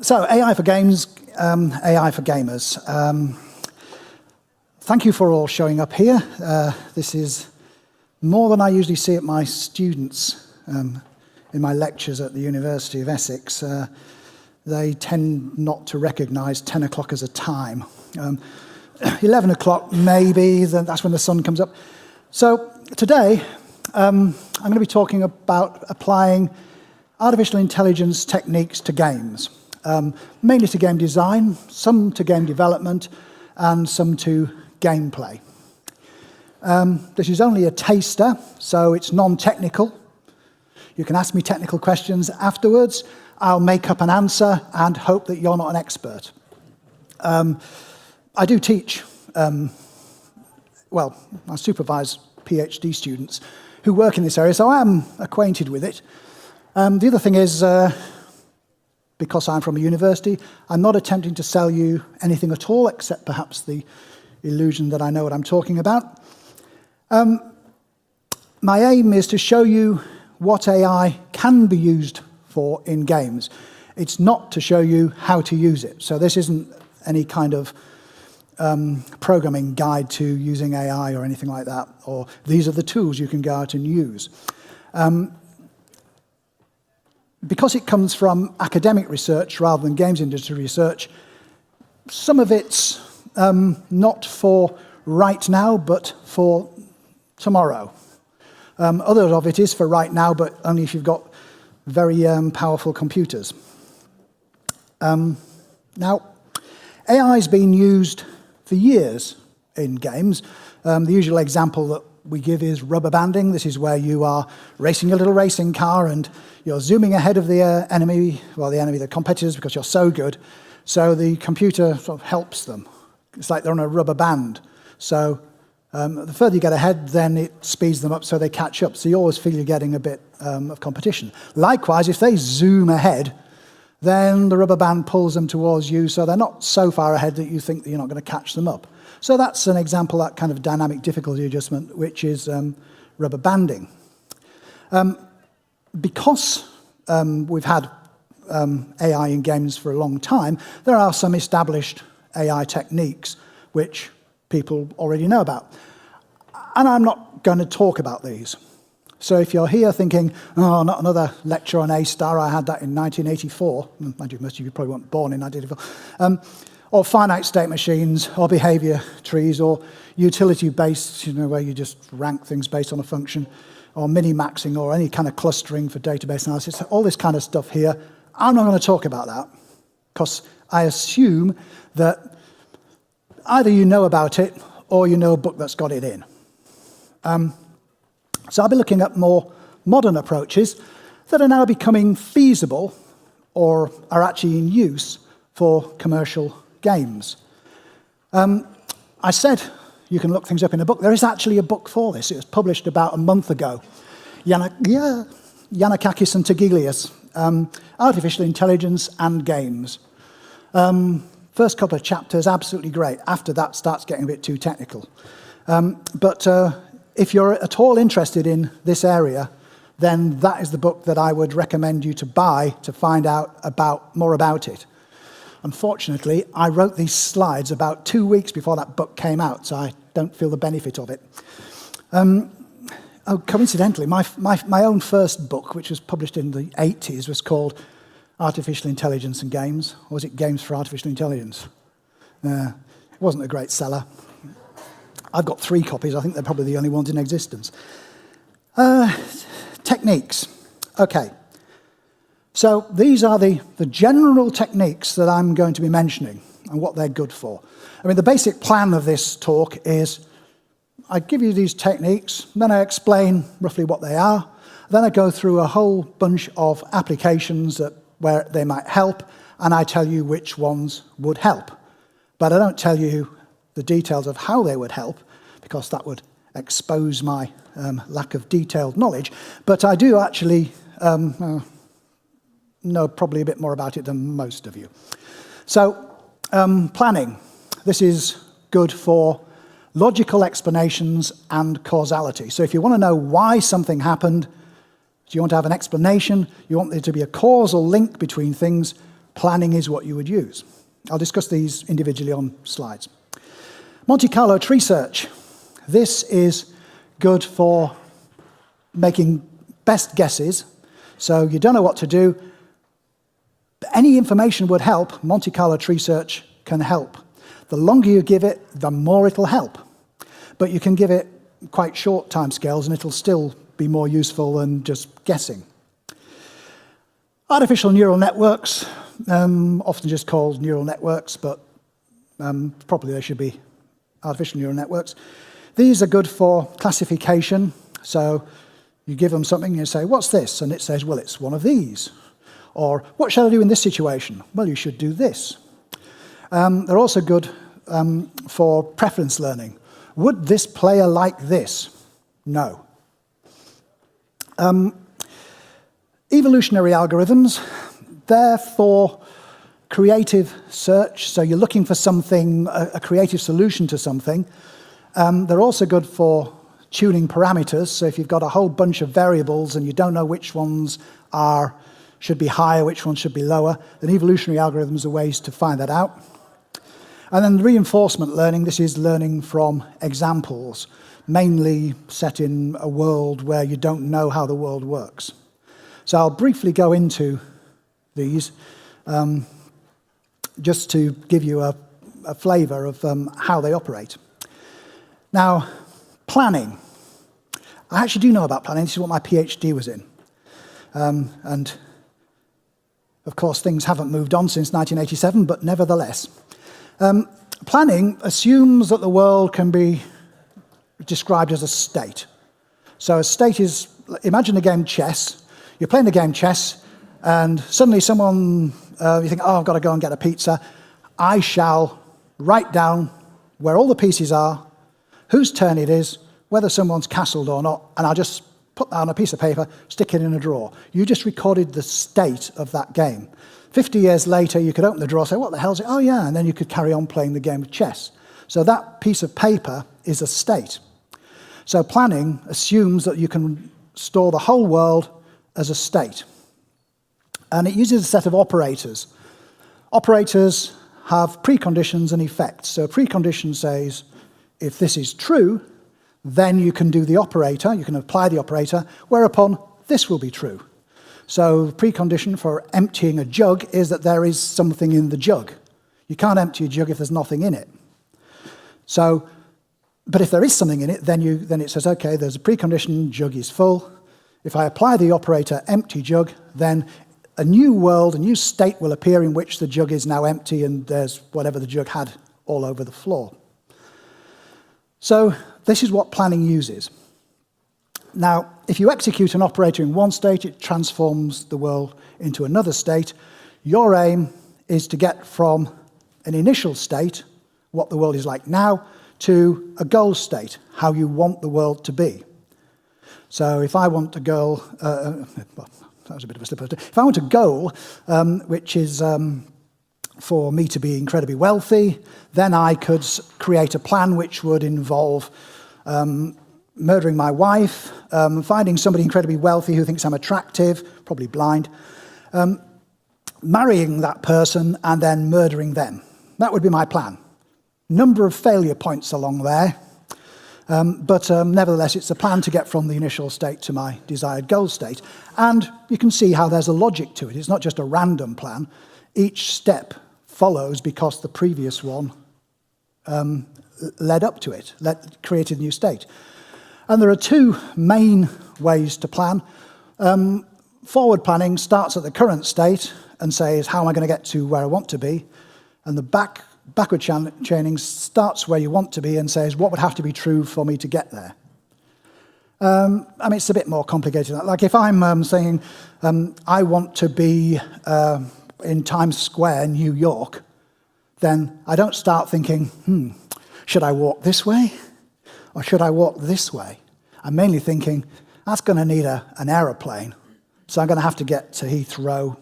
So, AI for games, AI for gamers. Thank you for all showing up here. This is more than I usually see at my students in my lectures at the University of Essex. They tend not to recognize 10 o'clock as a time. 11 o'clock, maybe, that's when the sun comes up. So today, I'm going to be talking about applying artificial intelligence techniques to games. Mainly to game design, some to game development, and some to gameplay. This is only a taster, so it's non-technical. You can ask me technical questions afterwards. I'll make up an answer and hope that you're not an expert. I do teach, well, I supervise PhD students who work in this area, so I am acquainted with it. The other thing is, because I'm from a university, I'm not attempting to sell you anything at all, except perhaps the illusion that I know what I'm talking about. My aim is to show you what AI can be used for in games. It's not to show you how to use it. So this isn't any kind of programming guide to using AI or anything like that, or these are the tools you can go out and use. Because it comes from academic research rather than games industry research, some of it's not for right now, but for tomorrow. Other of it is for right now, but only if you've got very powerful computers. Now, AI has been used for years in games. The usual example that we give is rubber banding. This is where you are racing a little racing car and you're zooming ahead of the enemy, the competitors, because you're so good. So the computer sort of helps them. It's like they're on a rubber band. So the further you get ahead, then it speeds them up so they catch up. So you always feel you're getting a bit of competition. Likewise, if they zoom ahead, then the rubber band pulls them towards you, so they're not so far ahead that you think that you're not going to catch them up. So that's an example of that kind of dynamic difficulty adjustment, which is rubber banding. Because we've had AI in games for a long time, there are some established AI techniques which people already know about. And I'm not going to talk about these. So if you're here thinking, oh, not another lecture on A-star, I had that in 1984. Most of you probably weren't born in 1984. Or finite state machines, or behavior trees, or utility-based, where you just rank things based on a function, or mini-maxing, or any kind of clustering for database analysis, all this kind of stuff here. I'm not going to talk about that, because I assume that either you know about it, or you know a book that's got it in. So I'll be looking at more modern approaches that are now becoming feasible, or are actually in use for commercial games. I said you can look things up in a book. There is actually a book for this. It was published about a month ago. Yanakakis and Tagiglius, Artificial Intelligence and Games. First couple of chapters, absolutely great. After that, starts getting a bit too technical. But if you're at all interested in this area, then that is the book that I would recommend you to buy to find out more about it. Unfortunately, I wrote these slides about 2 weeks before that book came out, so I don't feel the benefit of it. Coincidentally, my own first book, which was published in the 80s, was called Artificial Intelligence and Games. Or was it Games for Artificial Intelligence? It wasn't a great seller. I've got 3 copies. I think they're probably the only ones in existence. Techniques. Okay. So these are the general techniques that I'm going to be mentioning and what they're good for. I mean, the basic plan of this talk is I give you these techniques, then I explain roughly what they are, then I go through a whole bunch of applications where they might help, and I tell you which ones would help. But I don't tell you the details of how they would help, because that would expose my lack of detailed knowledge. But I do actually know probably a bit more about it than most of you. So, planning. This is good for logical explanations and causality. So if you want to know why something happened, do you want to have an explanation, you want there to be a causal link between things, planning is what you would use. I'll discuss these individually on slides. Monte Carlo tree search. This is good for making best guesses. So you don't know what to do. Any information would help. Monte Carlo tree search can help. The longer you give it, the more it'll help. But you can give it quite short timescales and it'll still be more useful than just guessing. Artificial neural networks, often just called neural networks, but probably they should be artificial neural networks. These are good for classification. So you give them something and you say, what's this? And it says, well, it's one of these. Or what shall I do in this situation? Well, you should do this. They're also good for preference learning. Would this player like this? No. Evolutionary algorithms, they're for creative search. So you're looking for something, a creative solution to something. They're also good for tuning parameters. So if you've got a whole bunch of variables and you don't know which ones should be higher, which ones should be lower, then evolutionary algorithms are ways to find that out. And then reinforcement learning, this is learning from examples, mainly set in a world where you don't know how the world works. So I'll briefly go into these just to give you a flavor of how they operate. Now, planning. I actually do know about planning. This is what my PhD was in. And of course, things haven't moved on since 1987, but nevertheless. Planning assumes that the world can be described as a state. So a state is, imagine a game chess. You're playing the game chess, and suddenly someone, you think, oh, I've got to go and get a pizza. I shall write down where all the pieces are, whose turn it is, whether someone's castled or not, and I'll just put that on a piece of paper, stick it in a drawer. You just recorded the state of that game. 50 years later, you could open the drawer and say, what the hell is it? Oh, yeah, and then you could carry on playing the game of chess. So that piece of paper is a state. So planning assumes that you can store the whole world as a state. And it uses a set of operators. Operators have preconditions and effects. So a precondition says, if this is true, then you can do the operator, you can apply the operator, whereupon this will be true. So the precondition for emptying a jug is that there is something in the jug. You can't empty a jug if there's nothing in it. So, but if there is something in it, then it says, okay, there's a precondition, jug is full. If I apply the operator empty jug, then a new world, a new state will appear in which the jug is now empty and there's whatever the jug had all over the floor. So this is what planning uses. Now, if you execute an operator in one state, it transforms the world into another state. Your aim is to get from an initial state, what the world is like now, to a goal state, how you want the world to be. So if I want a goal, well, that was a bit of a slip. If I want a goal, which is for me to be incredibly wealthy, then I could create a plan which would involve murdering my wife, finding somebody incredibly wealthy who thinks I'm attractive, probably blind, marrying that person and then murdering them. That would be my plan. Number of failure points along there, but nevertheless, it's a plan to get from the initial state to my desired goal state. And you can see how there's a logic to it. It's not just a random plan. Each step follows because the previous one led up to it, created a new state. And there are two main ways to plan. Forward planning starts at the current state and says, how am I going to get to where I want to be? And the backward chaining starts where you want to be and says, what would have to be true for me to get there? I mean, it's a bit more complicated than that. Like if I'm saying, I want to be in Times Square, New York, then I don't start thinking, should I walk this way? Or should I walk this way? I'm mainly thinking, that's going to need an aeroplane. So I'm going to have to get to Heathrow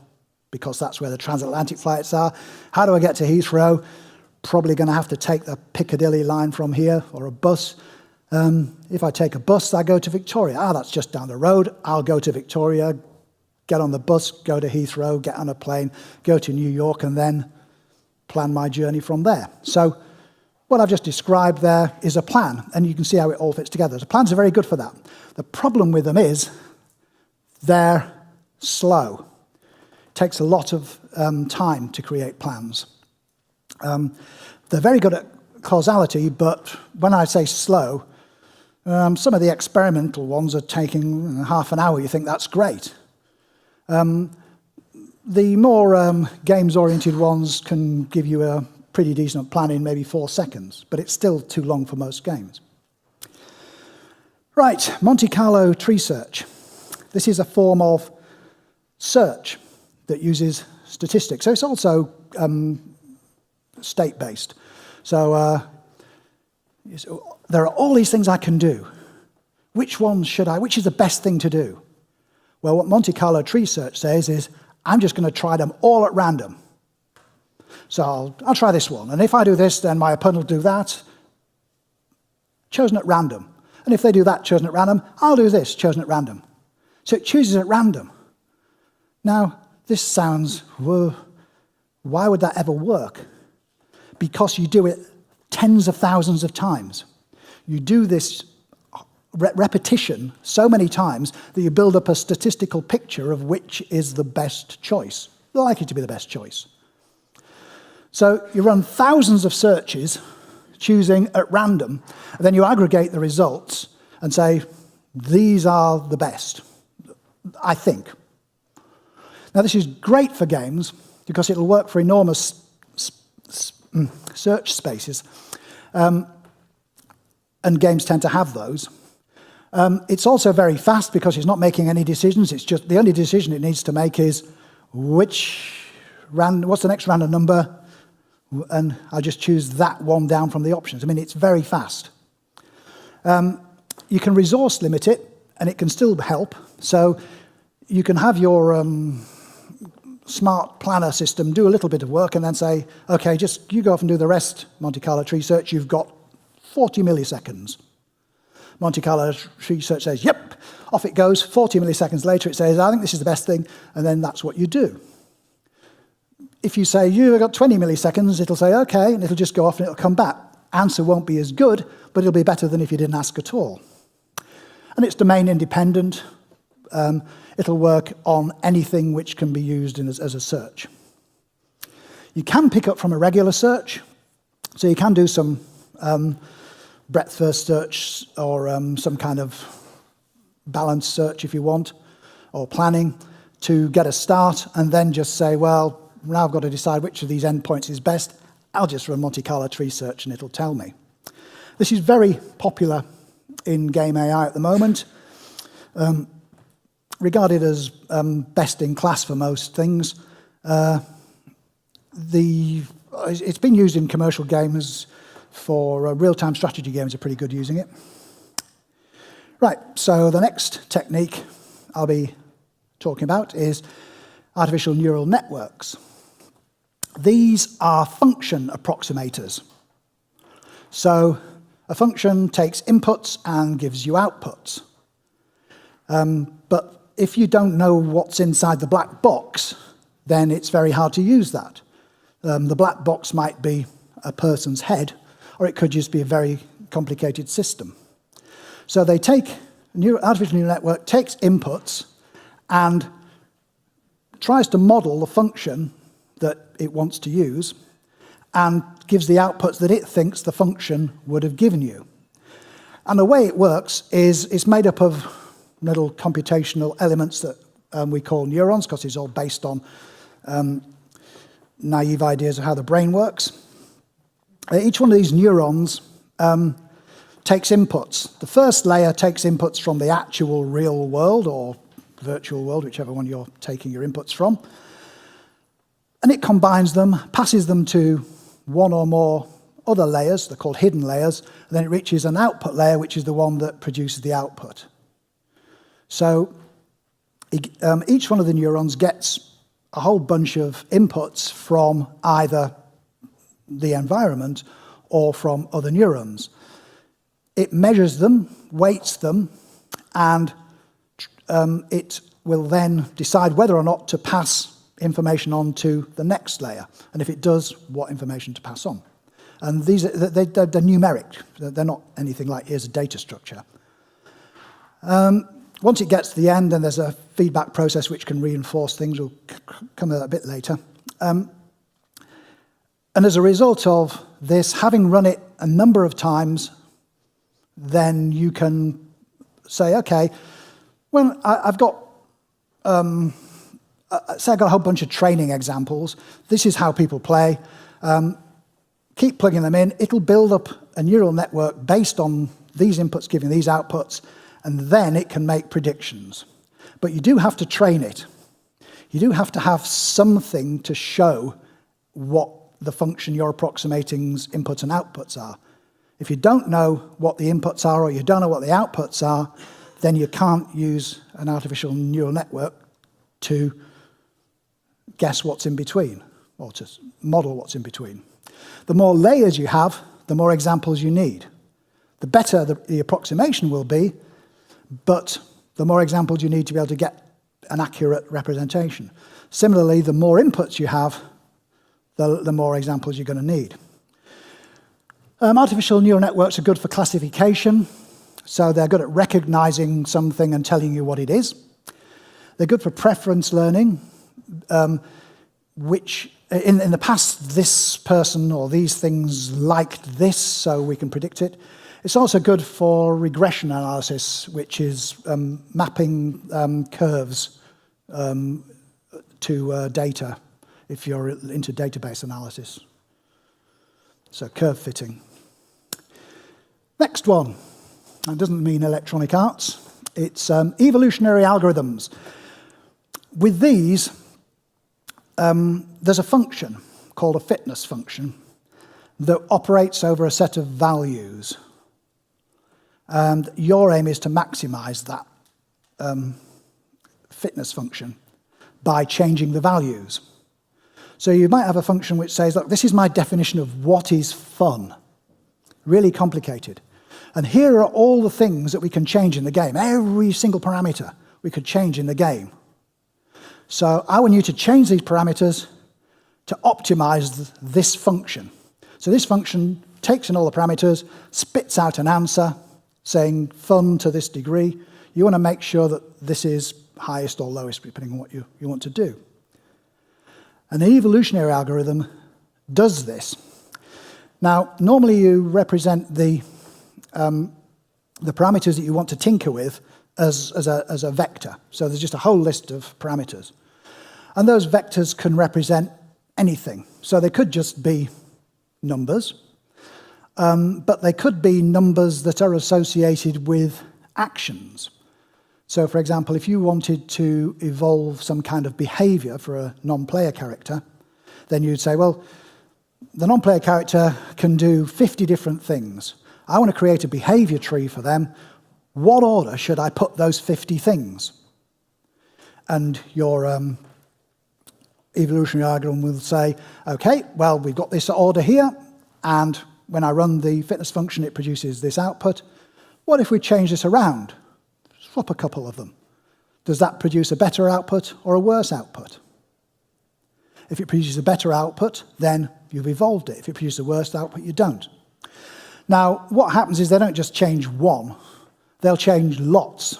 because that's where the transatlantic flights are. How do I get to Heathrow? Probably going to have to take the Piccadilly line from here or a bus. If I take a bus, I go to Victoria. That's just down the road. I'll go to Victoria, get on the bus, go to Heathrow, get on a plane, go to New York, and then plan my journey from there. So what I've just described there is a plan, and you can see how it all fits together. The plans are very good for that. The problem with them is they're slow. It takes a lot of time to create plans. They're very good at causality, but when I say slow, some of the experimental ones are taking half an hour. You think that's great. The more games-oriented ones can give you a pretty decent plan in maybe 4 seconds, but it's still too long for most games. Right, Monte Carlo tree search. This is a form of search that uses statistics. So it's also state-based. So there are all these things I can do. Which is the best thing to do? Well, what Monte Carlo tree search says is, I'm just going to try them all at random. So I'll try this one. And if I do this, then my opponent will do that. Chosen at random. And if they do that, chosen at random, I'll do this, chosen at random. So it chooses at random. Now, this sounds, whoa, why would that ever work? Because you do it tens of thousands of times. You do this repetition so many times that you build up a statistical picture of which is the best choice, likely to be the best choice. So you run thousands of searches, choosing at random, and then you aggregate the results and say, these are the best, I think. Now, this is great for games because it'll work for enormous search spaces, and games tend to have those. It's also very fast because it's not making any decisions. It's just the only decision it needs to make is what's the next random number, and I just choose that one down from the options. I mean, it's very fast. You can resource limit it, and it can still help. So you can have your smart planner system do a little bit of work and then say, okay, just you go off and do the rest, Monte Carlo tree search. You've got 40 milliseconds. Monte Carlo tree search says, yep, off it goes. 40 milliseconds later, it says, I think this is the best thing, and then that's what you do. If you say, you've got 20 milliseconds, it'll say, okay, and it'll just go off and it'll come back. Answer won't be as good, but it'll be better than if you didn't ask at all. And it's domain independent. It'll work on anything which can be used as a search. You can pick up from a regular search, so you can do some breadth first search or some kind of balanced search if you want, or planning to get a start, and then just say, well, now I've got to decide which of these endpoints is best. I'll just run Monte Carlo tree search and it'll tell me. This is very popular in game AI at the moment, regarded as best in class for most things. It's been used in commercial games for real-time strategy games are pretty good using it. Right, so the next technique I'll be talking about is artificial neural networks. These are function approximators. So a function takes inputs and gives you outputs. But if you don't know what's inside the black box, then it's very hard to use that. The black box might be a person's head, or it could just be a very complicated system. So they take, artificial neural network takes inputs and tries to model the function that it wants to use and gives the outputs that it thinks the function would have given you. And the way it works is it's made up of little computational elements that we call neurons, because it's all based on naive ideas of how the brain works. Each one of these neurons takes inputs. The first layer takes inputs from the actual real world or virtual world, whichever one you're taking your inputs from. And it combines them, passes them to one or more other layers, they're called hidden layers, and then it reaches an output layer, which is the one that produces the output. So each one of the neurons gets a whole bunch of inputs from either the environment or from other neurons. It measures them, weights them, and it will then decide whether or not to pass information on to the next layer, and if it does, what information to pass on. And they're numeric. They're not anything like, here's a data structure. Once it gets to the end, then there's a feedback process which can reinforce things. We'll come to that a bit later. And as a result of this, having run it a number of times, then you can say, okay, when I've got, say I've got a whole bunch of training examples. This is how people play. Keep plugging them in. It'll build up a neural network based on these inputs giving these outputs, and then it can make predictions. But you do have to train it. You do have to have something to show what the function you're approximating's inputs and outputs are. If you don't know what the inputs are or you don't know what the outputs are, then you can't use an artificial neural network to guess what's in between, or to model what's in between. The more layers you have, the more examples you need. The better the approximation will be, but the more examples you need to be able to get an accurate representation. Similarly, the more inputs you have, the more examples you're going to need. Artificial neural networks are good for classification, so they're good at recognizing something and telling you what it is. They're good for preference learning, which in the past, this person or these things liked this, so we can predict it. It's also good for regression analysis, which is mapping curves to data, if you're into database analysis. So curve fitting. Next one. That doesn't mean electronic arts. It's evolutionary algorithms. With these, there's a function called a fitness function that operates over a set of values. And your aim is to maximize that fitness function by changing the values. So you might have a function which says, look, this is my definition of what is fun. Really complicated. And here are all the things that we can change in the game. Every single parameter we could change in the game. So I want you to change these parameters to optimize this function. So this function takes in all the parameters, spits out an answer saying fun to this degree. You want to make sure that this is highest or lowest, depending on what you want to do. An evolutionary algorithm does this. Now, normally you represent the parameters that you want to tinker with as a vector. So there's just a whole list of parameters. And those vectors can represent anything. So they could just be numbers, but they could be numbers that are associated with actions. So, for example, if you wanted to evolve some kind of behavior for a non-player character, then you'd say, well, the non-player character can do 50 different things. I want to create a behavior tree for them. What order should I put those 50 things? And your evolutionary algorithm will say, okay, well, we've got this order here, and when I run the fitness function, it produces this output. What if we change this around? Swap a couple of them. Does that produce a better output or a worse output? If it produces a better output, then you've evolved it. If it produces a worse output, you don't. Now, what happens is they don't just change one, they'll change lots.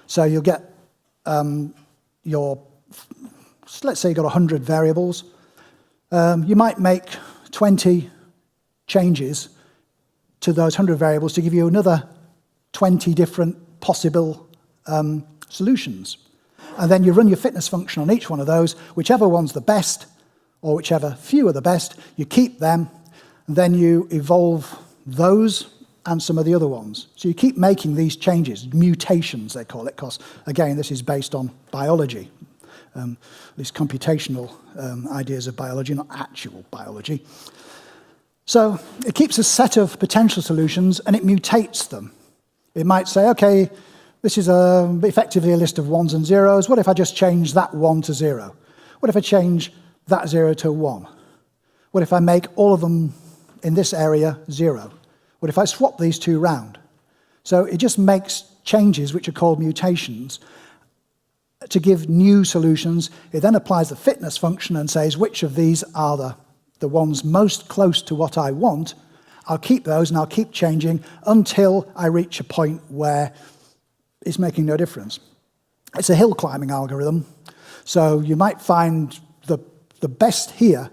So you'll get let's say you've got 100 variables. You might make 20 changes to those 100 variables to give you another 20 different possible solutions. And then you run your fitness function on each one of those. Whichever one's the best, or whichever few are the best, you keep them, and then you evolve those and some of the other ones. So you keep making these changes, mutations they call it, because, again, this is based on biology, at least computational ideas of biology, not actual biology. So it keeps a set of potential solutions, and it mutates them. It might say, okay, this is effectively a list of ones and zeros. What if I just change that 1 to 0? What if I change that 0 to 1? What if I make all of them in this area 0? What if I swap these two round? So it just makes changes which are called mutations. to give new solutions. It then applies the fitness function and says which of these are the ones most close to what I want. I'll keep those and I'll keep changing until I reach a point where it's making no difference. It's a hill climbing algorithm, so you might find the best here,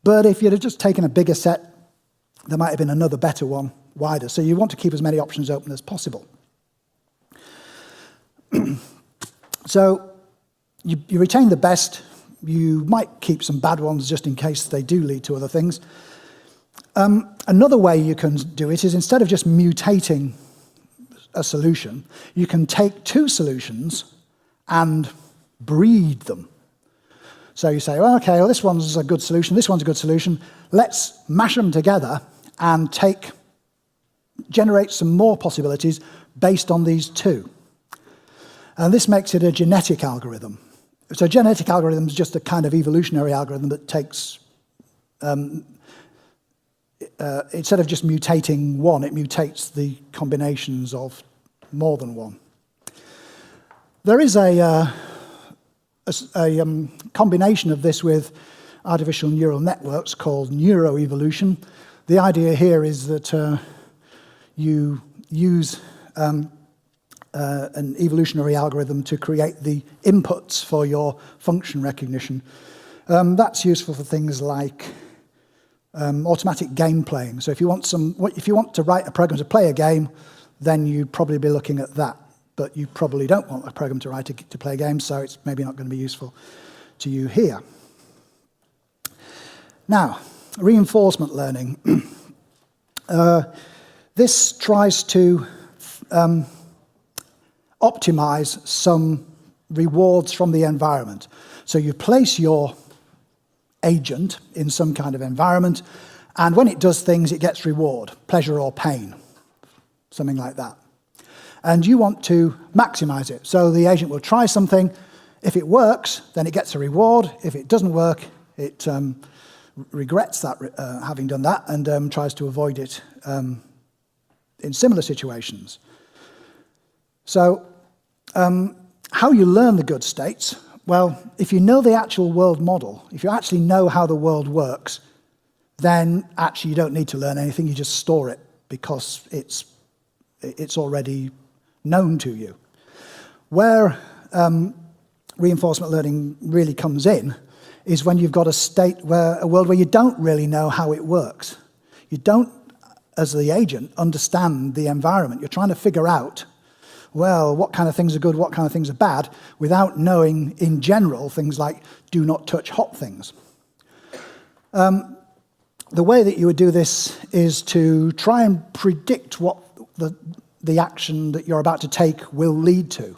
but if you'd have just taken a bigger set, there might have been another better one wider. So you want to keep as many options open as possible. So you retain the best. You might keep some bad ones just in case they do lead to other things. Another way you can do it is instead of just mutating a solution, you can take two solutions and breed them. So you say, well, okay, well, this one's a good solution, this one's a good solution. Let's mash them together and generate some more possibilities based on these two. And this makes it a genetic algorithm. So a genetic algorithm is just a kind of evolutionary algorithm that takes, instead of just mutating one, it mutates the combinations of more than one. There is a combination of this with artificial neural networks called neuroevolution. The idea here is that you use an evolutionary algorithm to create the inputs for your function recognition. That's useful for things like automatic game playing. So if you want to write a program to play a game, then you'd probably be looking at that. But you probably don't want a program to write to play games, so it's maybe not going to be useful to you here. Now, reinforcement learning. This tries to optimize some rewards from the environment. So you place your agent in some kind of environment, and when it does things, it gets reward, pleasure or pain, something like that. And you want to maximize it. So the agent will try something. If it works, then it gets a reward. If it doesn't work, it regrets that having done that and tries to avoid it in similar situations. So how you learn the good states? Well, if you know the actual world model, if you actually know how the world works, then actually you don't need to learn anything. You just store it because it's already known to you. Where reinforcement learning really comes in is when you've got a world where you don't really know how it works. You don't, as the agent, understand the environment. You're trying to figure out, well, what kind of things are good, what kind of things are bad, without knowing, in general, things like do not touch hot things. The way that you would do this is to try and predict what the action that you're about to take will lead to.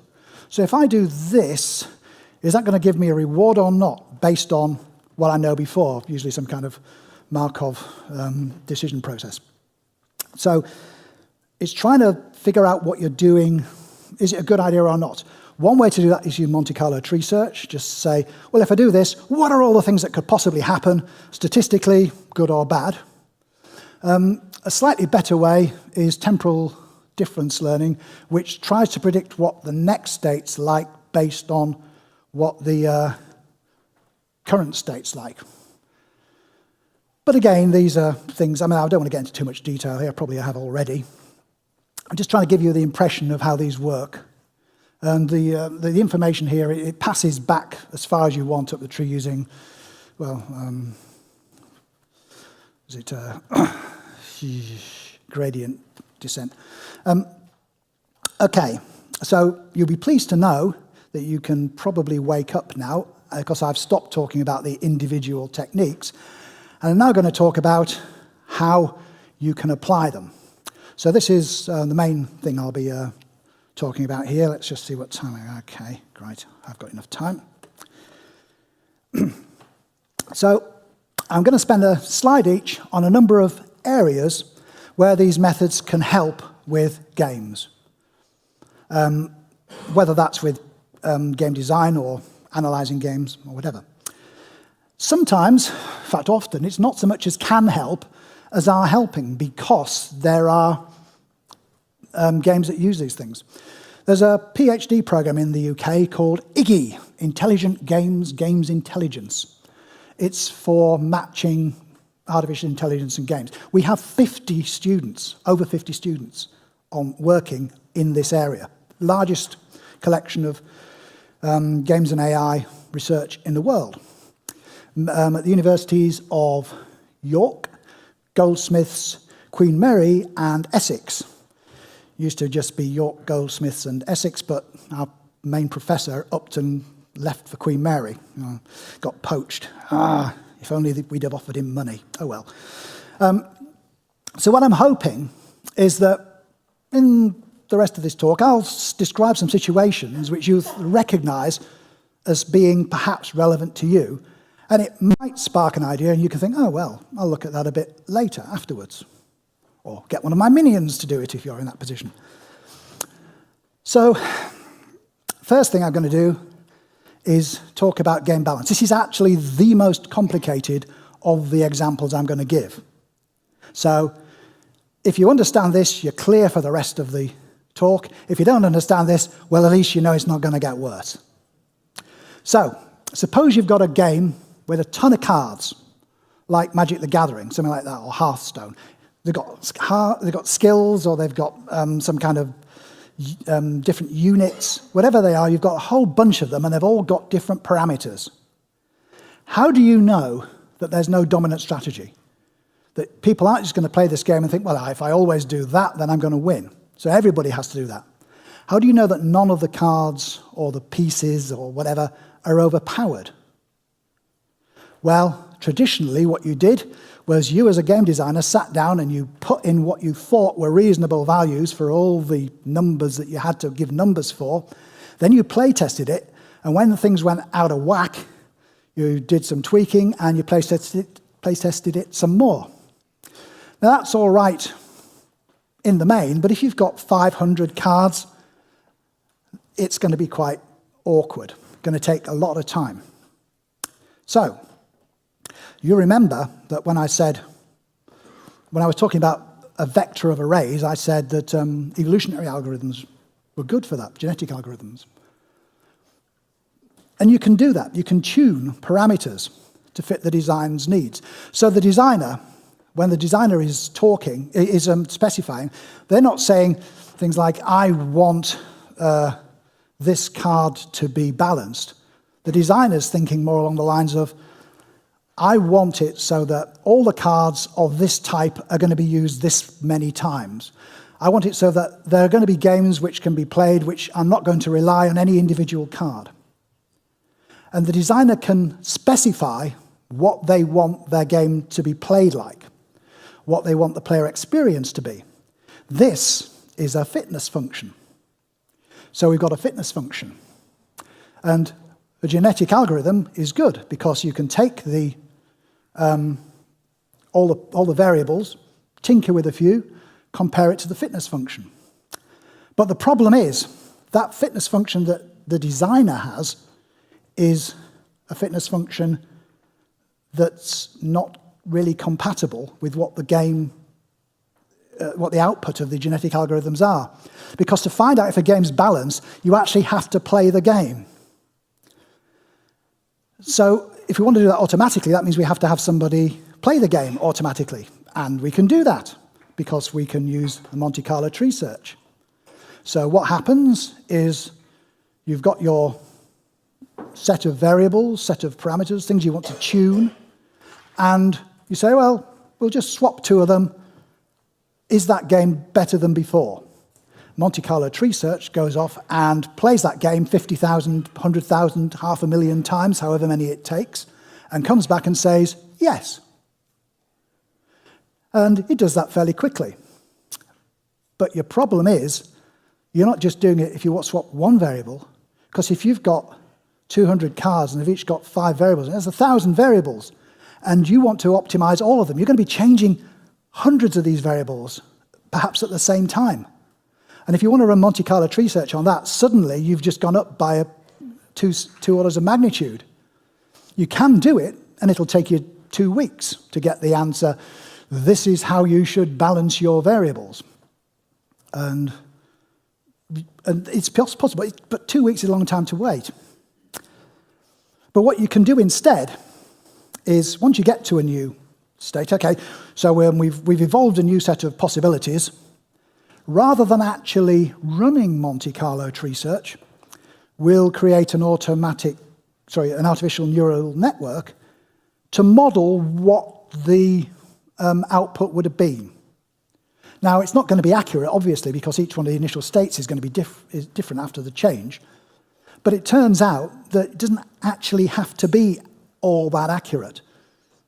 So if I do this, is that going to give me a reward or not, based on what I know before, usually some kind of Markov decision process. So it's trying to figure out what you're doing. Is it a good idea or not? One way to do that is use Monte Carlo tree search. Just say, well, if I do this, what are all the things that could possibly happen, statistically, good or bad? A slightly better way is temporal difference learning, which tries to predict what the next state's like based on what the current state's like. But again, these are things, I don't want to get into too much detail here, probably I have already. I'm just trying to give you the impression of how these work. And the information here, it passes back as far as you want up the tree using, well, gradient descent. Okay, so you'll be pleased to know that you can probably wake up now, because I've stopped talking about the individual techniques, and I'm now going to talk about how you can apply them. So this is the main thing I'll be talking about here. Let's just see what time. Okay, great. I've got enough time. So I'm going to spend a slide each on a number of areas where these methods can help with games. Whether that's with game design or analyzing games or whatever. Sometimes, in fact often, it's not so much as can help as are helping, because there are games that use these things. There's a PhD program in the UK called IGI, Intelligent Games, Games Intelligence. It's for matching artificial intelligence and games. We have 50 students, over 50 students, working in this area. Largest collection of games and AI research in the world. At the universities of York, Goldsmiths, Queen Mary, and Essex. Used to just be York, Goldsmiths, and Essex, but our main professor, Upton, left for Queen Mary. Got poached. If only we'd have offered him money. Oh well. So what I'm hoping is that in the rest of this talk, I'll describe some situations which you'll recognise as being perhaps relevant to you, and it might spark an idea, and you can think, oh, well, I'll look at that a bit later, afterwards. Or get one of my minions to do it if you're in that position. So, first thing I'm going to do is talk about game balance. This is actually the most complicated of the examples I'm going to give. So, if you understand this, you're clear for the rest of the talk. If you don't understand this, well, at least you know it's not going to get worse. So, suppose you've got a game with a ton of cards, like Magic the Gathering, something like that, or Hearthstone. They've got skills, or they've got some kind of different units. Whatever they are, you've got a whole bunch of them, and they've all got different parameters. How do you know that there's no dominant strategy? That people aren't just going to play this game and think, well, if I always do that, then I'm going to win. So everybody has to do that. How do you know that none of the cards or the pieces or whatever are overpowered? Well, traditionally what you did was you as a game designer sat down and you put in what you thought were reasonable values for all the numbers that you had to give numbers for. Then you play tested it, and when things went out of whack, you did some tweaking and you play tested it some more. Now that's all right in the main, but if you've got 500 cards, it's going to be quite awkward. Going to take a lot of time. So, you remember that when I was talking about a vector of arrays, I said that evolutionary algorithms were good for that, genetic algorithms. And you can do that. You can tune parameters to fit the design's needs. So the designer, when the designer is specifying, they're not saying things like, I want this card to be balanced. The designer's thinking more along the lines of, I want it so that all the cards of this type are going to be used this many times. I want it so that there are going to be games which can be played which are not going to rely on any individual card. And the designer can specify what they want their game to be played like, what they want the player experience to be. This is a fitness function. So we've got a fitness function. And a genetic algorithm is good because you can take all the variables, tinker with a few, compare it to the fitness function. But the problem is that fitness function that the designer has is a fitness function that's not really compatible with what the game, what the output of the genetic algorithms are. Because to find out if a game's balanced, you actually have to play the game. So if we want to do that automatically, that means we have to have somebody play the game automatically. And we can do that because we can use the Monte Carlo tree search. So what happens is you've got your set of variables, set of parameters, things you want to tune, and you say, well, we'll just swap two of them. Is that game better than before? Monte Carlo tree search goes off and plays that game 50,000, 100,000, 500,000 times, however many it takes, and comes back and says, yes. And it does that fairly quickly. But your problem is, you're not just doing it if you swap one variable, because if you've got 200 cards and they've each got 5 variables, and there's 1,000 variables, and you want to optimize all of them, you're going to be changing hundreds of these variables, perhaps at the same time. And if you want to run Monte Carlo tree search on that, suddenly you've just gone up by two orders of magnitude. You can do it, and it'll take you 2 weeks to get the answer. This is how you should balance your variables. And And it's possible, but 2 weeks is a long time to wait. But what you can do instead is, once you get to a new state, okay, so we've evolved a new set of possibilities, rather than actually running Monte Carlo tree search, we'll create an artificial neural network to model what the output would have been. Now, it's not going to be accurate, obviously, because each one of the initial states is going to be different after the change. But it turns out that it doesn't actually have to be all that accurate.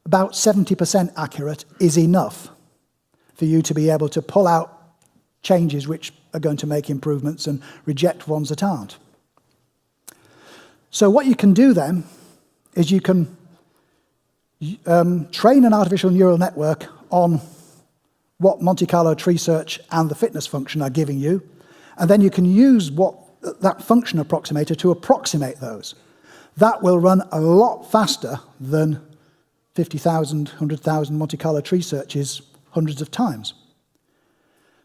About 70% accurate is enough for you to be able to pull out changes which are going to make improvements and reject ones that aren't. So what you can do then is you can train an artificial neural network on what Monte Carlo tree search and the fitness function are giving you, and then you can use that function approximator to approximate those. That will run a lot faster than 50,000, 100,000 Monte Carlo tree searches hundreds of times.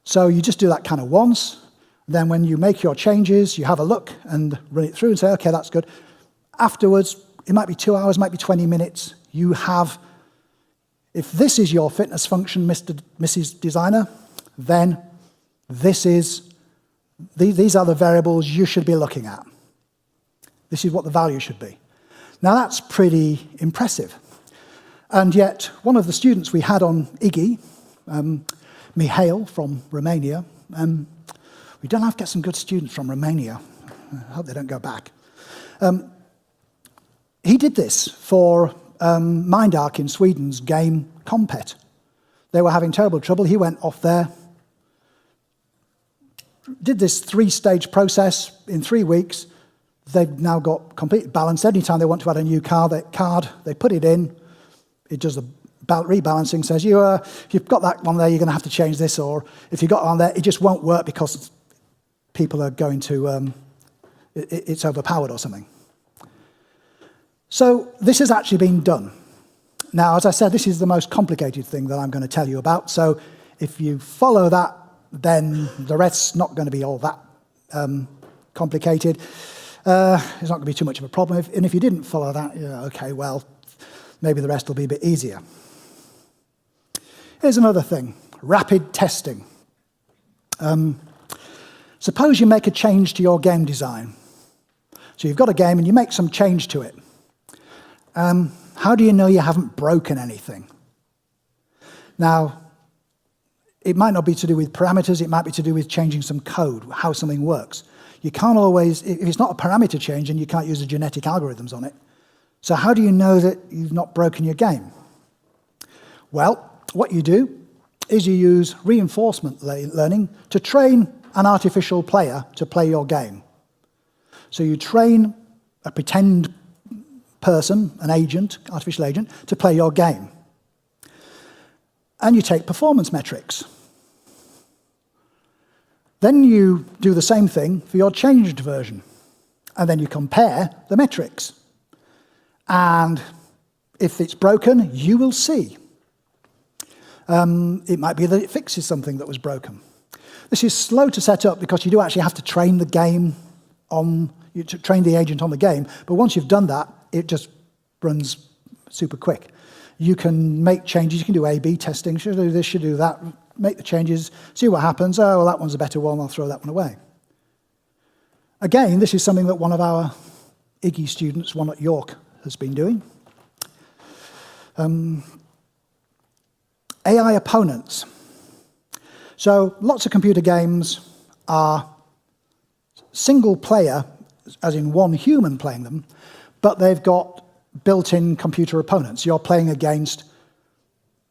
So you just do that kind of once, then when you make your changes, you have a look and run it through and say, okay, that's good. Afterwards, it might be 2 hours, it might be 20 minutes. You have, if this is your fitness function, Mrs. Designer, then these are the variables you should be looking at. This is what the value should be. Now that's pretty impressive. And yet, one of the students we had on IGI, Mihail from Romania, we don't have to get some good students from Romania. I hope they don't go back. He did this for Mindark in Sweden's game Compet. They were having terrible trouble. He went off there, did this 3-stage process in 3 weeks. They've now got complete balance. Anytime they want to add a new card, they put it in. It does the rebalancing, says, if you've got that one there, you're going to have to change this, or if you've got it on there, it just won't work because people are going to, it's overpowered or something. So this has actually been done. Now, as I said, this is the most complicated thing that I'm going to tell you about. So if you follow that, then the rest's not going to be all that complicated. It's not going to be too much of a problem. And if you didn't follow that, okay, well, maybe the rest will be a bit easier. Here's another thing, rapid testing. Suppose you make a change to your game design. So you've got a game and you make some change to it. How do you know you haven't broken anything? Now, it might not be to do with parameters, it might be to do with changing some code, how something works. You can't always, if it's not a parameter change, and you can't use the genetic algorithms on it. So how do you know that you've not broken your game? Well, what you do is you use reinforcement learning to train an artificial player to play your game. So you train a pretend person, an agent, artificial agent, to play your game. And you take performance metrics. Then you do the same thing for your changed version. And then you compare the metrics. And if it's broken, you will see. It might be that it fixes something that was broken. This is slow to set up because you do actually have to train the game train the agent on the game. But once you've done that, it just runs super quick. You can make changes. You can do A/B testing. Should do this, should do that. Make the changes, see what happens. Oh, well, that one's a better one. I'll throw that one away. Again, this is something that one of our IGI students, one at York, has been doing. AI opponents. So lots of computer games are single player, as in one human playing them, but they've got built-in computer opponents. You're playing against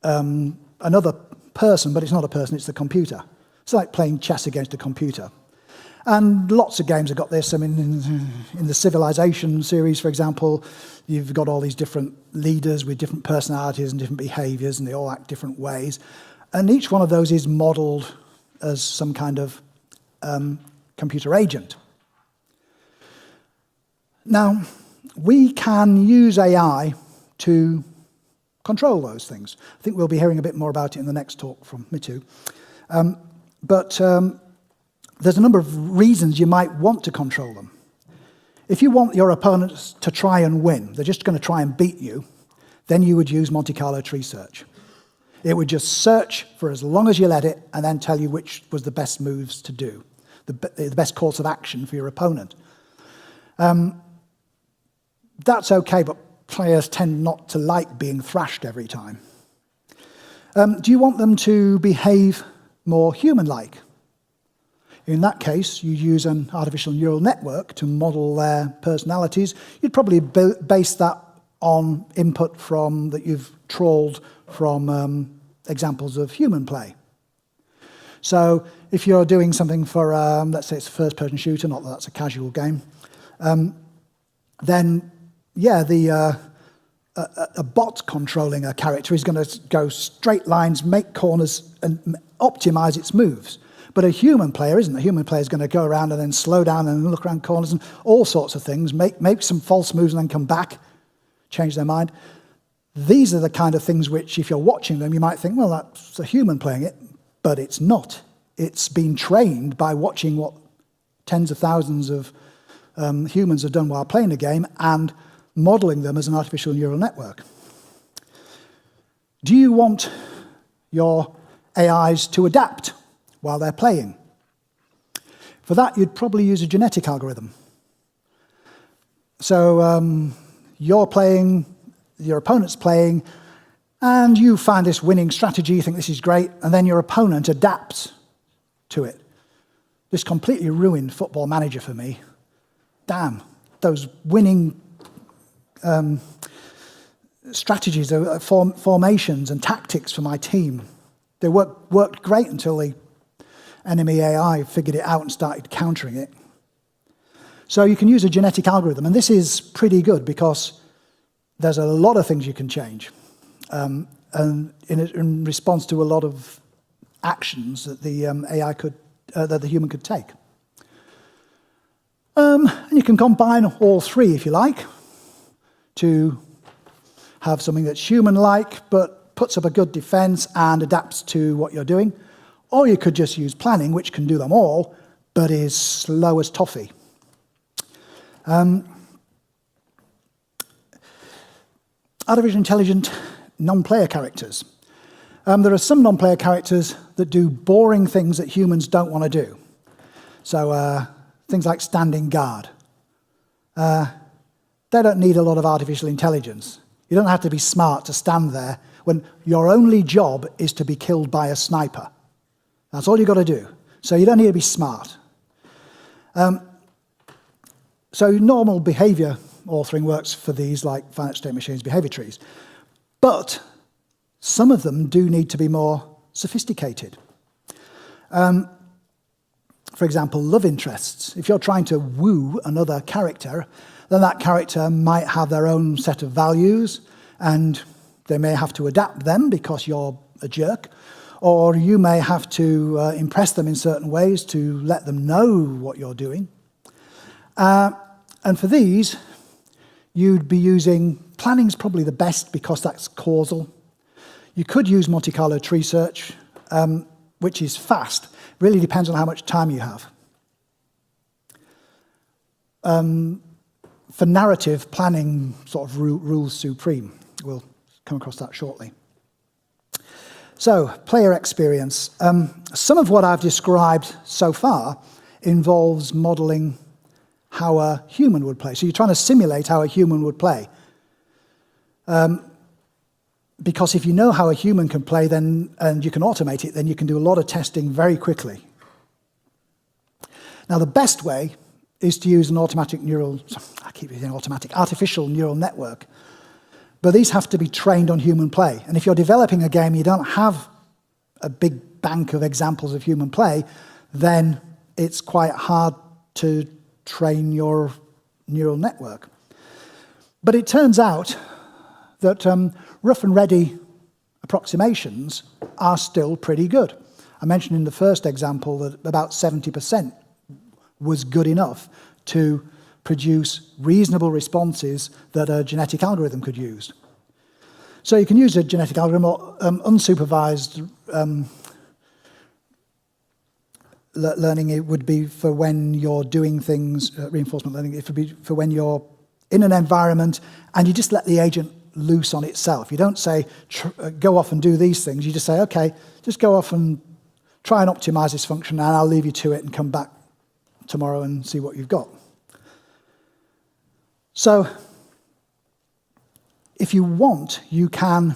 another person, but it's not a person, it's the computer. It's like playing chess against a computer. And lots of games have got this. I mean, in the Civilization series, for example, you've got all these different leaders with different personalities and different behaviors, and they all act different ways. And each one of those is modeled as some kind of computer agent. Now, we can use AI to control those things. I think we'll be hearing a bit more about it in the next talk from Mitu. there's a number of reasons you might want to control them. If you want your opponents to try and win, they're just going to try and beat you, then you would use Monte Carlo tree search. It would just search for as long as you let it and then tell you which was the best moves to do, the best course of action for your opponent. That's okay, but players tend not to like being thrashed every time. Do you want them to behave more human-like? In that case, you use an artificial neural network to model their personalities. You'd probably base that on input that you've trawled from examples of human play. So if you're doing something for, let's say it's a first-person shooter, not that that's a casual game, then, yeah, a bot controlling a character is going to go straight lines, make corners, and optimize its moves. But a human player isn't. A human player is going to go around and then slow down and look around corners and all sorts of things, make some false moves and then come back, change their mind. These are the kind of things which, if you're watching them, you might think, well, that's a human playing it, but it's not. It's been trained by watching what tens of thousands of humans have done while playing the game and modeling them as an artificial neural network. Do you want your AIs to adapt while they're playing? For that, you'd probably use a genetic algorithm. So you're playing, your opponent's playing, and you find this winning strategy, you think this is great, and then your opponent adapts to it. This completely ruined Football Manager for me. Damn, those winning strategies, formations and tactics for my team, they worked great until the enemy AI figured it out and started countering it. So you can use a genetic algorithm, and this is pretty good because there's a lot of things you can change, and in response to a lot of actions that the AI that the human could take. And you can combine all three, if you like, to have something that's human-like but puts up a good defense and adapts to what you're doing. Or you could just use planning, which can do them all, but is slow as toffee. Artificial intelligent non-player characters. There are some non-player characters that do boring things that humans don't want to do. So things like standing guard. They don't need a lot of artificial intelligence. You don't have to be smart to stand there when your only job is to be killed by a sniper. That's all you've got to do. So you don't need to be smart. So normal behavior authoring works for these, like finite state machines behavior trees. But some of them do need to be more sophisticated. For example, love interests. If you're trying to woo another character, then that character might have their own set of values, and they may have to adapt them because you're a jerk, or you may have to impress them in certain ways to let them know what you're doing. And for these, you'd be using, planning's probably the best because that's causal. You could use Monte Carlo tree search, which is fast. Really depends on how much time you have. For narrative, planning sort of rules supreme. We'll come across that shortly. So, player experience. Some of what I've described so far involves modeling how a human would play. So you're trying to simulate how a human would play. Because if you know how a human can play, then and you can automate it, then you can do a lot of testing very quickly. Now, the best way is to use an artificial neural network. But these have to be trained on human play. And if you're developing a game, you don't have a big bank of examples of human play, then it's quite hard to train your neural network. But it turns out that rough and ready approximations are still pretty good. I mentioned in the first example that about 70% was good enough to produce reasonable responses that a genetic algorithm could use. So you can use a genetic algorithm or unsupervised learning, it would be for when you're doing things, reinforcement learning, it would be for when you're in an environment and you just let the agent loose on itself. You don't say, go off and do these things. You just say, okay, just go off and try and optimize this function, and I'll leave you to it and come back tomorrow and see what you've got. So if you want, you can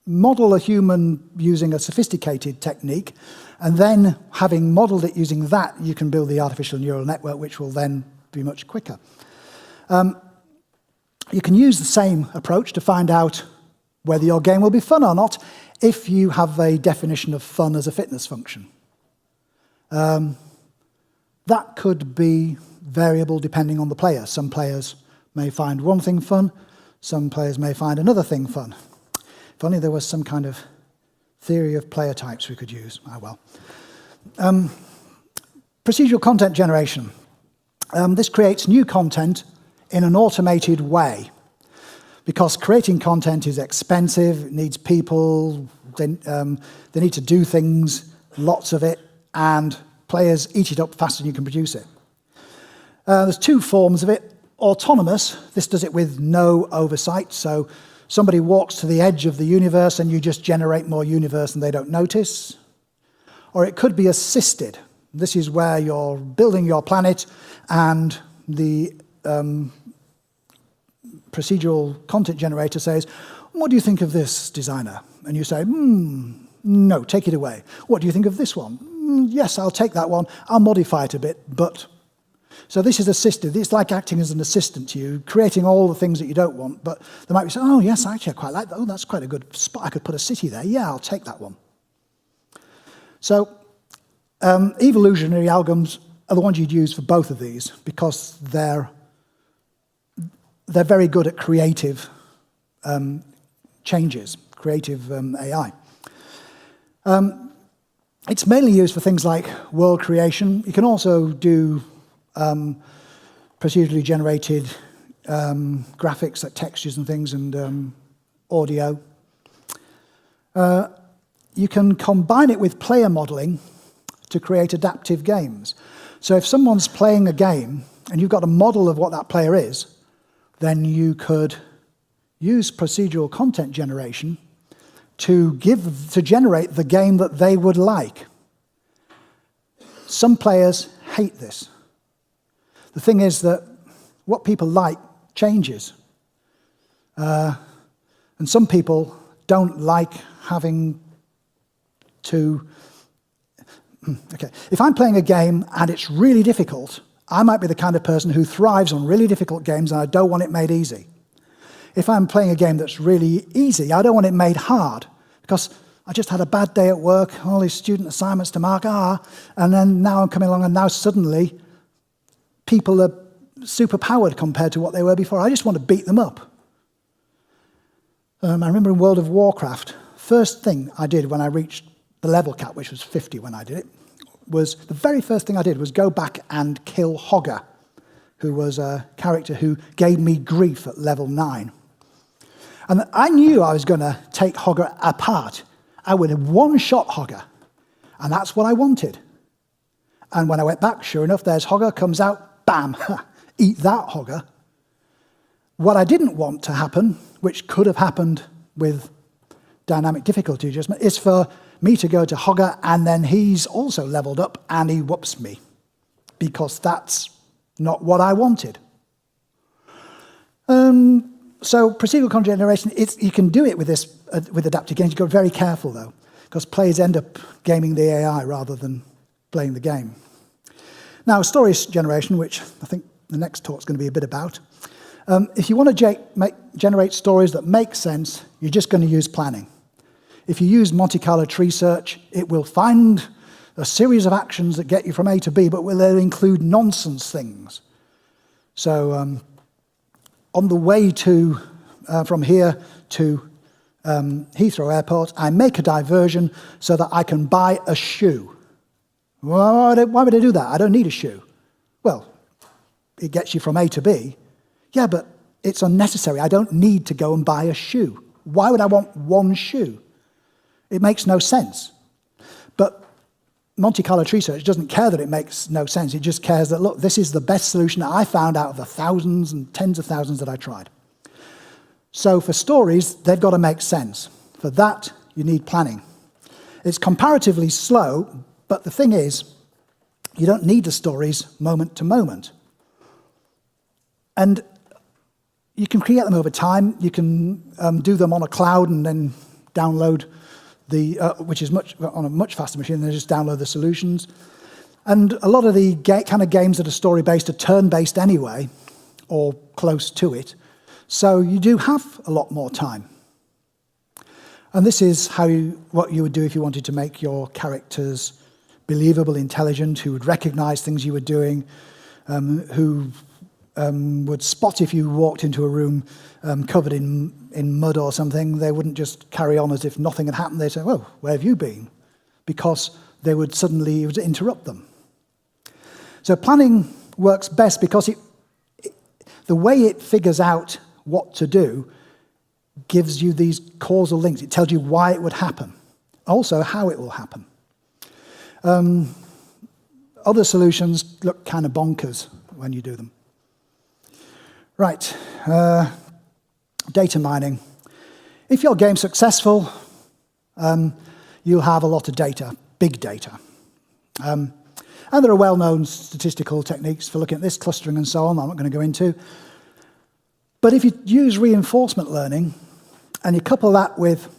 model a human using a sophisticated technique, and then having modeled it using that, you can build the artificial neural network, which will then be much quicker. You can use the same approach to find out whether your game will be fun or not if you have a definition of fun as a fitness function. That could be variable depending on the player. Some players may find one thing fun, some players may find another thing fun. If only there was some kind of theory of player types we could use. Ah, well. Procedural content generation. This creates new content in an automated way. Because creating content is expensive, it needs people, they need to do things, lots of it, and players eat it up faster than you can produce it. There's two forms of it. Autonomous, this does it with no oversight, so somebody walks to the edge of the universe and you just generate more universe and they don't notice. Or it could be assisted. This is where you're building your planet and the procedural content generator says, what do you think of this, designer? And you say, no, take it away. What do you think of this one? Yes, I'll take that one. I'll modify it a bit, but... So this is assisted. It's like acting as an assistant to you, creating all the things that you don't want, but they might be saying, oh, yes, actually, I quite like that. Oh, that's quite a good spot. I could put a city there. Yeah, I'll take that one. So evolutionary algorithms are the ones you'd use for both of these because they're very good at creative changes, creative AI. It's mainly used for things like world creation. You can also do procedurally generated graphics like textures and things and audio. You can combine it with player modeling to create adaptive games. So if someone's playing a game and you've got a model of what that player is, then you could use procedural content generation to generate the game that they would like. Some players hate this. The thing is that what people like changes. And some people don't like having to... Okay, if I'm playing a game and it's really difficult, I might be the kind of person who thrives on really difficult games and I don't want it made easy. If I'm playing a game that's really easy, I don't want it made hard because I just had a bad day at work, all these student assignments to mark, and then now I'm coming along and now suddenly people are superpowered compared to what they were before. I just want to beat them up. I remember in World of Warcraft, first thing I did when I reached the level cap, which was 50 when I did it, was the very first thing I did was go back and kill Hogger, who was a character who gave me grief at level 9. And I knew I was going to take Hogger apart. I would have one-shot Hogger, and that's what I wanted. And when I went back, sure enough, there's Hogger, comes out, bam, eat that Hogger. What I didn't want to happen, which could have happened with dynamic difficulty adjustment, is for me to go to Hogger and then he's also leveled up and he whoops me, because that's not what I wanted. So procedural content generation, you can do it with this with adaptive games. You've got to be very careful though, because players end up gaming the AI rather than playing the game. Now, story generation, which I think the next talk is going to be a bit about. If you want to generate stories that make sense, you're just going to use planning. If you use Monte Carlo tree search, it will find a series of actions that get you from A to B, but will include nonsense things. So on the way to from here to Heathrow Airport, I make a diversion so that I can buy a shoe. Well, why would I do that? I don't need a shoe. Well, it gets you from A to B. Yeah, but it's unnecessary. I don't need to go and buy a shoe. Why would I want one shoe? It makes no sense. But Monte Carlo tree search doesn't care that it makes no sense. It just cares that, look, this is the best solution that I found out of the thousands and tens of thousands that I tried. So for stories, they've got to make sense. For that, you need planning. It's comparatively slow, but the thing is, you don't need the stories moment to moment. And you can create them over time. You can do them on a cloud and then download which is on a much faster machine than just download the solutions. And a lot of the kind of games that are story-based are turn-based anyway, or close to it. So you do have a lot more time. And this is what you would do if you wanted to make your characters believable, intelligent, who would recognize things you were doing, who would spot if you walked into a room covered in mud or something. They wouldn't just carry on as if nothing had happened. They'd say, "Well, where have you been?" Because they would suddenly interrupt them. So planning works best because the way it figures out what to do gives you these causal links. It tells you why it would happen, also how it will happen. Other solutions look kind of bonkers when you do them. Right, data mining. If your game's successful, you'll have a lot of data, big data. And there are well-known statistical techniques for looking at this, clustering and so on, I'm not going to go into. But if you use reinforcement learning, and you couple that with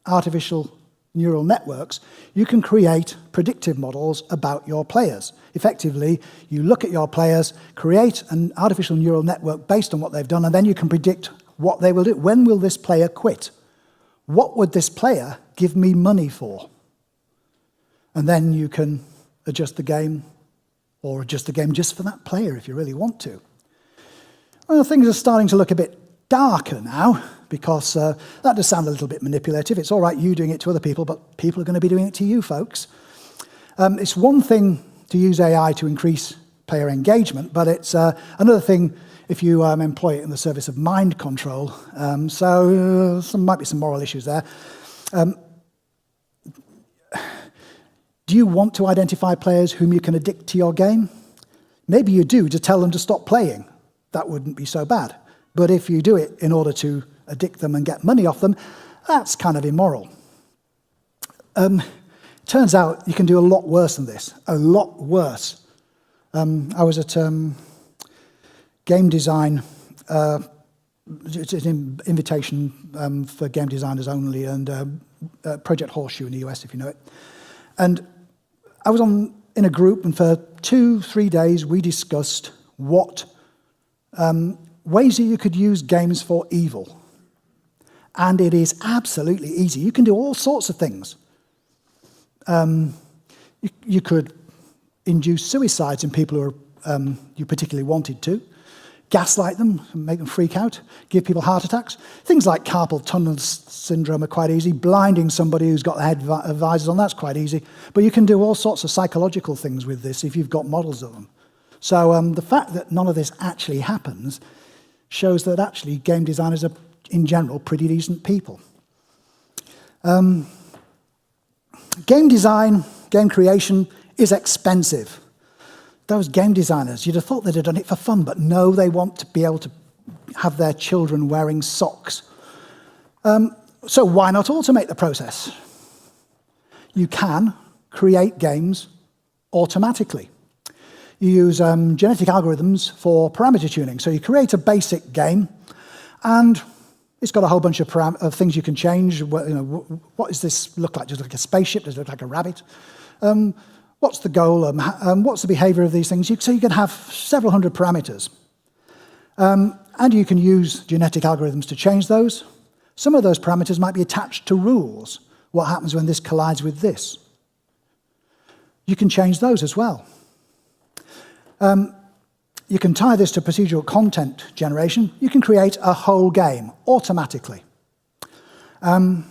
artificial neural networks, you can create predictive models about your players. Effectively, you look at your players, create an artificial neural network based on what they've done, and then you can predict what they will do. When will this player quit? What would this player give me money for? And then you can adjust the game, or adjust the game just for that player if you really want to. Well, things are starting to look a bit darker now, because that does sound a little bit manipulative. It's all right you doing it to other people, but people are going to be doing it to you, folks. It's one thing to use AI to increase player engagement, but it's another thing if you employ it in the service of mind control. So there might be some moral issues there. Do you want to identify players whom you can addict to your game? Maybe you do to tell them to stop playing. That wouldn't be so bad. But if you do it in order to addict them and get money off them, that's kind of immoral. Turns out you can do a lot worse than this, a lot worse. I was at Game Design, it's an invitation for game designers only, and Project Horseshoe in the US, if you know it. And I was in a group, and for 2-3 days we discussed what ways that you could use games for evil. And it is absolutely easy. You can do all sorts of things. You could induce suicides in people who are, you particularly wanted to, gaslight them, make them freak out, give people heart attacks. Things like carpal tunnel syndrome are quite easy. Blinding somebody who's got the head visors on, that's quite easy. But you can do all sorts of psychological things with this if you've got models of them. So the fact that none of this actually happens shows that actually game designers are, in general, pretty decent people. Game design, game creation is expensive. Those game designers, you'd have thought they'd have done it for fun, but no, they want to be able to have their children wearing socks. So why not automate the process? You can create games automatically. You use genetic algorithms for parameter tuning. So you create a basic game, and it's got a whole bunch of things you can change. What does this look like? Does it look like a spaceship? Does it look like a rabbit? What's the goal? What's the behavior of these things? So you can have several hundred parameters. And you can use genetic algorithms to change those. Some of those parameters might be attached to rules. What happens when this collides with this? You can change those as well. You can tie this to procedural content generation. You can create a whole game automatically. It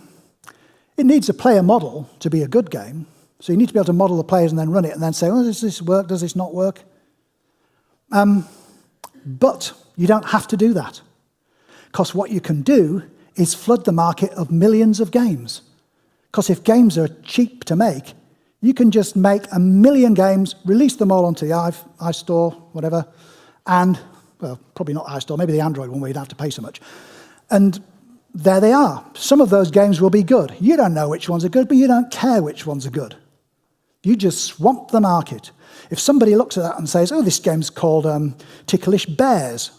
needs a player model to be a good game. So you need to be able to model the players and then run it and then say, oh, does this work? Does this not work? But you don't have to do that. Because what you can do is flood the market of millions of games. Because if games are cheap to make, You can just make 1 million games, release them all onto the iStore, whatever, and, well, probably not iStore, maybe the Android one where you don't have to pay so much. And there they are. Some of those games will be good. You don't know which ones are good, but you don't care which ones are good. You just swamp the market. If somebody looks at that and says, oh, this game's called Ticklish Bears,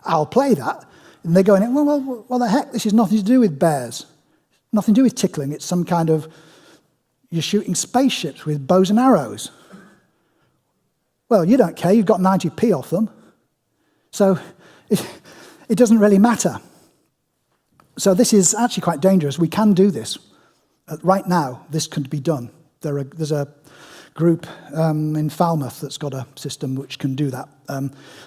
I'll play that. And they're going, well, what the heck? This has nothing to do with bears. Nothing to do with tickling. It's some kind of, you're shooting spaceships with bows and arrows. Well, you don't care. You've got 90p off them. So it doesn't really matter. So this is actually quite dangerous. We can do this. Right now, this could be done. There's a group in Falmouth that's got a system which can do that.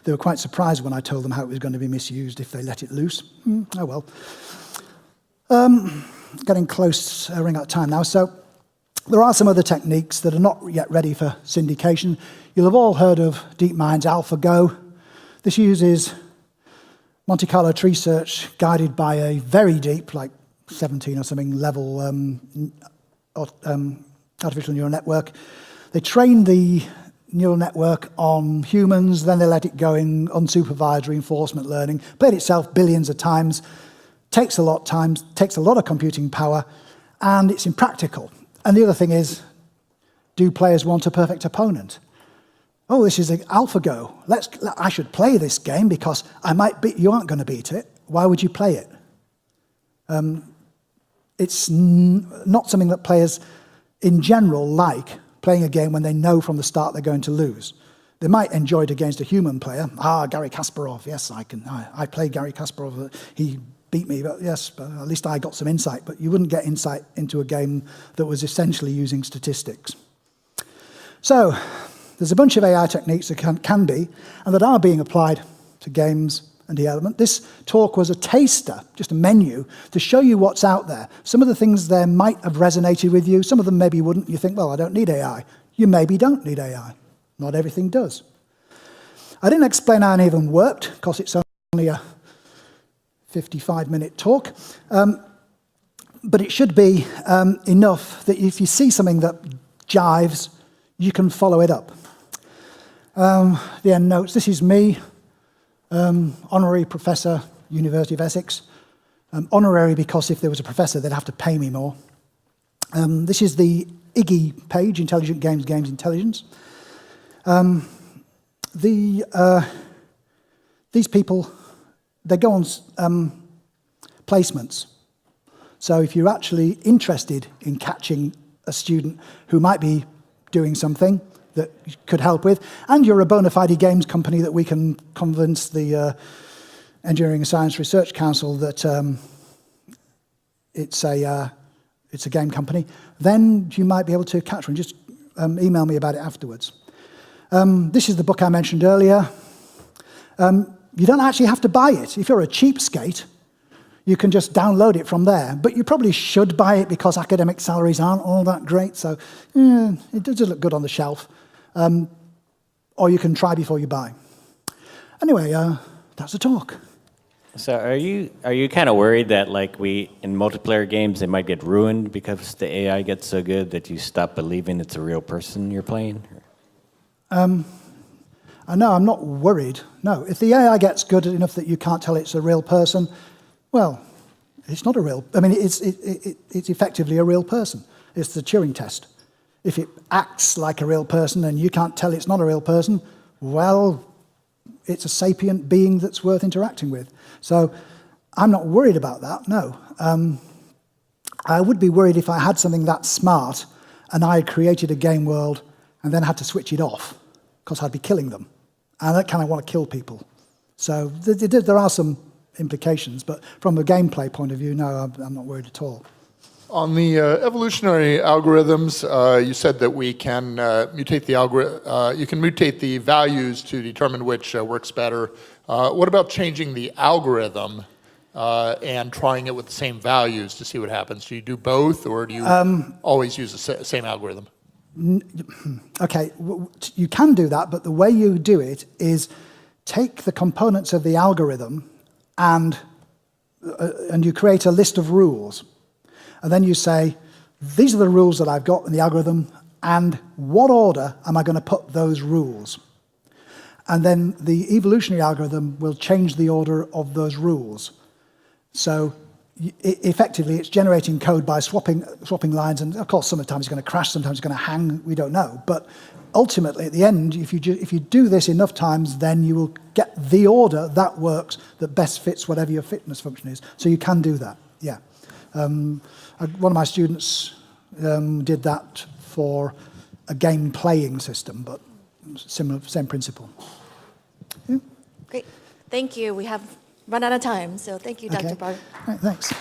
They were quite surprised when I told them how it was going to be misused if they let it loose. Oh well. Getting close, running out of time now. So there are some other techniques that are not yet ready for syndication. You'll have all heard of DeepMind's AlphaGo. This uses Monte Carlo tree search guided by a very deep, like 17 or something level artificial neural network. They train the neural network on humans, then they let it go in unsupervised reinforcement learning, played itself billions of times, takes a lot of time, takes a lot of computing power, and it's impractical. And the other thing is, do players want a perfect opponent? Oh, this is an AlphaGo. I should play this game because you aren't going to beat it. Why would you play it? It's not something that players in general like, playing a game when they know from the start they're going to lose. They might enjoy it against a human player. Gary Kasparov, yes, I played Gary Kasparov. He beat me, but yes, but at least I got some insight. But you wouldn't get insight into a game that was essentially using statistics. So there's a bunch of AI techniques that can be, and that are being applied to games and development. This talk was a taster, just a menu, to show you what's out there. Some of the things there might have resonated with you. Some of them maybe wouldn't. You think, well, I don't need AI. You maybe don't need AI. Not everything does. I didn't explain how any of them worked, because it's only a 55-minute talk. But it should be enough that if you see something that jives, you can follow it up. The end notes. This is me, honorary professor, University of Essex. Honorary because if there was a professor, they'd have to pay me more. This is the IGI page, Intelligent Games, Games Intelligence. These people, they go on placements. So if you're actually interested in catching a student who might be doing something that you could help with, and you're a bona fide games company that we can convince the Engineering and Science Research Council that it's a game company, then you might be able to catch one. Just email me about it afterwards. This is the book I mentioned earlier. You don't actually have to buy it. If you're a cheapskate, you can just download it from there. But you probably should buy it because academic salaries aren't all that great. So it does look good on the shelf. Or you can try before you buy. Anyway, that's the talk. So are you kind of worried that in multiplayer games they might get ruined because the AI gets so good that you stop believing it's a real person you're playing? No, I'm not worried. No, if the AI gets good enough that you can't tell it's a real person, well, it's not a real. I mean, it's effectively a real person. It's the Turing test. If it acts like a real person and you can't tell it's not a real person, well, it's a sapient being that's worth interacting with. So I'm not worried about that, no. I would be worried if I had something that smart and I had created a game world and then had to switch it off, because I'd be killing them. And I kind of want to kill people. So there are some implications, but from a gameplay point of view, no, I'm not worried at all. On the evolutionary algorithms, you said that we can mutate the you can mutate the values to determine which works better. What about changing the algorithm and trying it with the same values to see what happens? Do you do both, or do you always use the same algorithm? Okay, you can do that, but the way you do it is take the components of the algorithm and you create a list of rules. And then you say, these are the rules that I've got in the algorithm. and what order am I going to put those rules? And then the evolutionary algorithm will change the order of those rules. So effectively, it's generating code by swapping lines, and of course, sometimes it's going to crash, sometimes it's going to hang, we don't know. But ultimately, at the end, if you do this enough times, then you will get the order that works, that best fits whatever your fitness function is. So you can do that, yeah. One of my students did that for a game playing system, but same principle. Yeah. Great. Thank you. We have run out of time, so thank you, Dr. Okay. Bartle. Right, thanks.